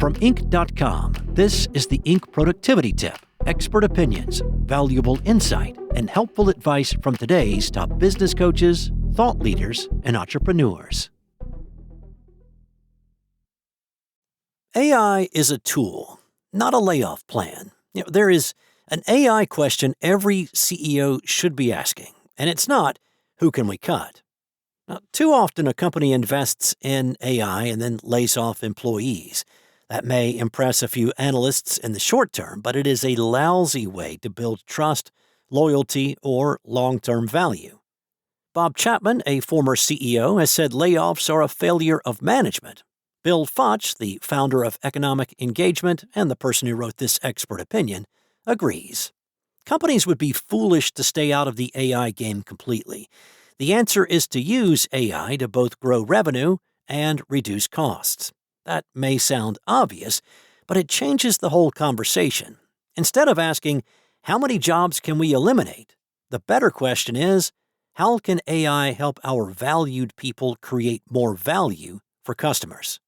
From Inc.com, this is the Inc. Productivity Tip. Expert opinions, valuable insight, and helpful advice from today's top business coaches, thought leaders, and entrepreneurs. AI is a tool, not a layoff plan. There is an AI question every CEO should be asking, and it's not, who can we cut? Now, too often a company invests in AI and then lays off employees. That may impress a few analysts in the short term, but it is a lousy way to build trust, loyalty, or long-term value. Bob Chapman, a former CEO, has said layoffs are a failure of management. Bill Fotsch, the founder of Economic Engagement and the person who wrote this expert opinion, agrees. Companies would be foolish to stay out of the AI game completely. The answer is to use AI to both grow revenue and reduce costs. That may sound obvious, but it changes the whole conversation. Instead of asking, how many jobs can we eliminate? The better question is, how can AI help our valued people create more value for customers?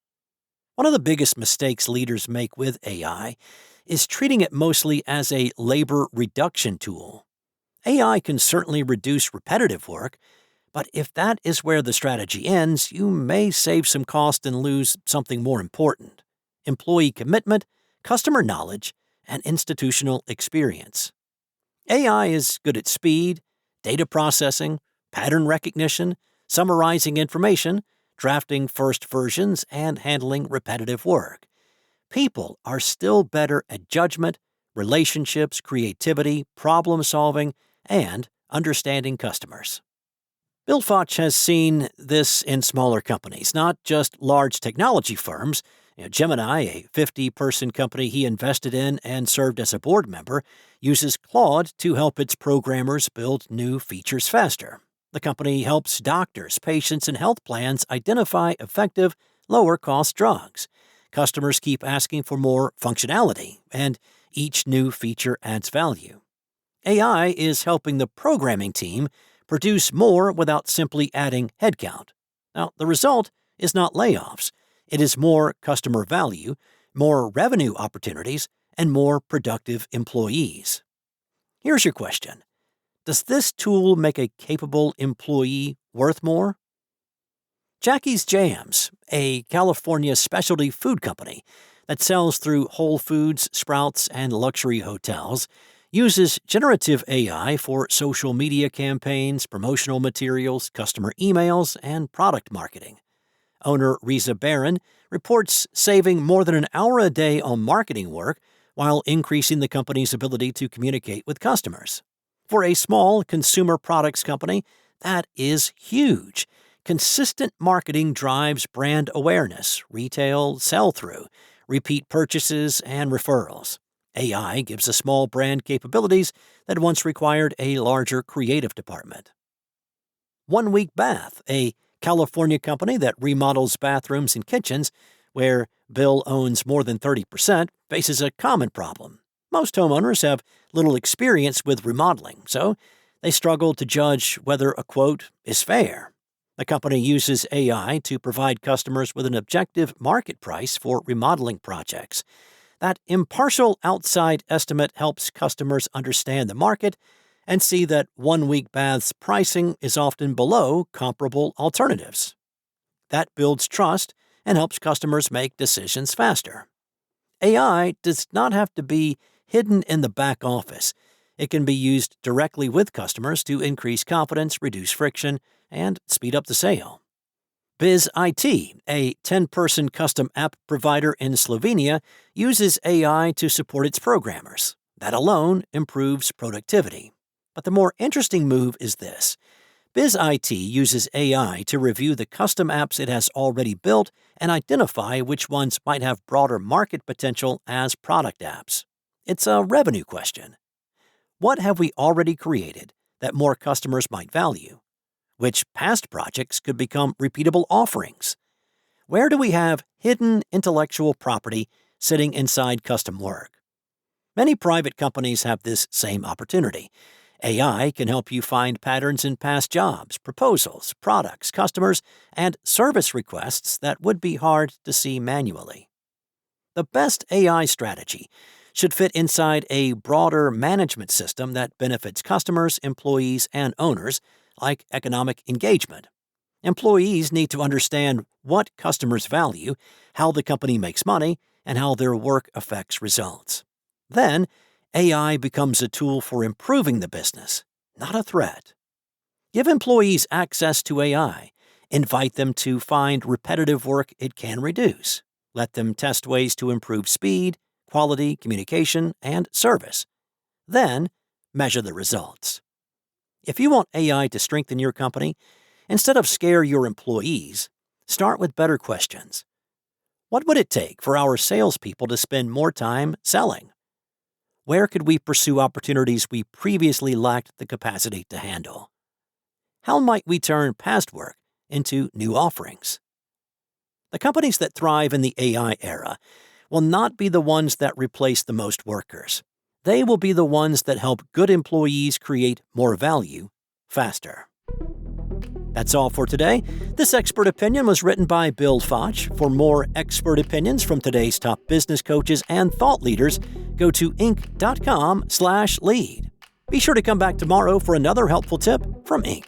One of the biggest mistakes leaders make with AI is treating it mostly as a labor reduction tool. AI can certainly reduce repetitive work, but if that is where the strategy ends, you may save some cost and lose something more important: employee commitment, customer knowledge, and institutional experience. AI is good at speed, data processing, pattern recognition, summarizing information, drafting first versions, and handling repetitive work. People are still better at judgment, relationships, creativity, problem solving, and understanding customers. Bill Fotsch has seen this in smaller companies, not just large technology firms. Gemini, a 50-person company he invested in and served as a board member, uses Claude to help its programmers build new features faster. The company helps doctors, patients, and health plans identify effective, lower-cost drugs. Customers keep asking for more functionality, and each new feature adds value. AI is helping the programming team produce more without simply adding headcount. Now, the result is not layoffs. It is more customer value, more revenue opportunities, and more productive employees. Here's your question. Does this tool make a capable employee worth more? Jackie's Jams, a California specialty food company that sells through Whole Foods, Sprouts, and luxury hotels, uses generative AI for social media campaigns, promotional materials, customer emails, and product marketing. Owner Riza Barron reports saving more than an hour a day on marketing work while increasing the company's ability to communicate with customers. For a small consumer products company, that is huge. Consistent marketing drives brand awareness, retail sell-through, repeat purchases, and referrals. AI gives a small brand capabilities that once required a larger creative department. 1 Week Bath, a California company that remodels bathrooms and kitchens, where Bill owns more than 30%, faces a common problem. Most homeowners have little experience with remodeling, so they struggle to judge whether a quote is fair. The company uses AI to provide customers with an objective market price for remodeling projects. That impartial outside estimate helps customers understand the market and see that 1 Week Bath's pricing is often below comparable alternatives. That builds trust and helps customers make decisions faster. AI does not have to be hidden in the back office. It can be used directly with customers to increase confidence, reduce friction, and speed up the sale. Biz IT, a 10-person custom app provider in Slovenia, uses AI to support its programmers. That alone improves productivity. But the more interesting move is this. Biz IT uses AI to review the custom apps it has already built and identify which ones might have broader market potential as product apps. It's a revenue question. What have we already created that more customers might value? Which past projects could become repeatable offerings? Where do we have hidden intellectual property sitting inside custom work? Many private companies have this same opportunity. AI can help you find patterns in past jobs, proposals, products, customers, and service requests that would be hard to see manually. The best AI strategy should fit inside a broader management system that benefits customers, employees, and owners, like economic engagement. Employees need to understand what customers value, how the company makes money, and how their work affects results. Then, AI becomes a tool for improving the business, not a threat. Give employees access to AI. Invite them to find repetitive work it can reduce. Let them test ways to improve speed, quality, communication, and service. Then, measure the results. If you want AI to strengthen your company, instead of scare your employees, start with better questions. What would it take for our salespeople to spend more time selling? Where could we pursue opportunities we previously lacked the capacity to handle? How might we turn past work into new offerings? The companies that thrive in the AI era will not be the ones that replace the most workers. They will be the ones that help good employees create more value faster. That's all for today. This expert opinion was written by Bill Fotsch. For more expert opinions from today's top business coaches and thought leaders, go to Inc.com/lead. Be sure to come back tomorrow for another helpful tip from Inc.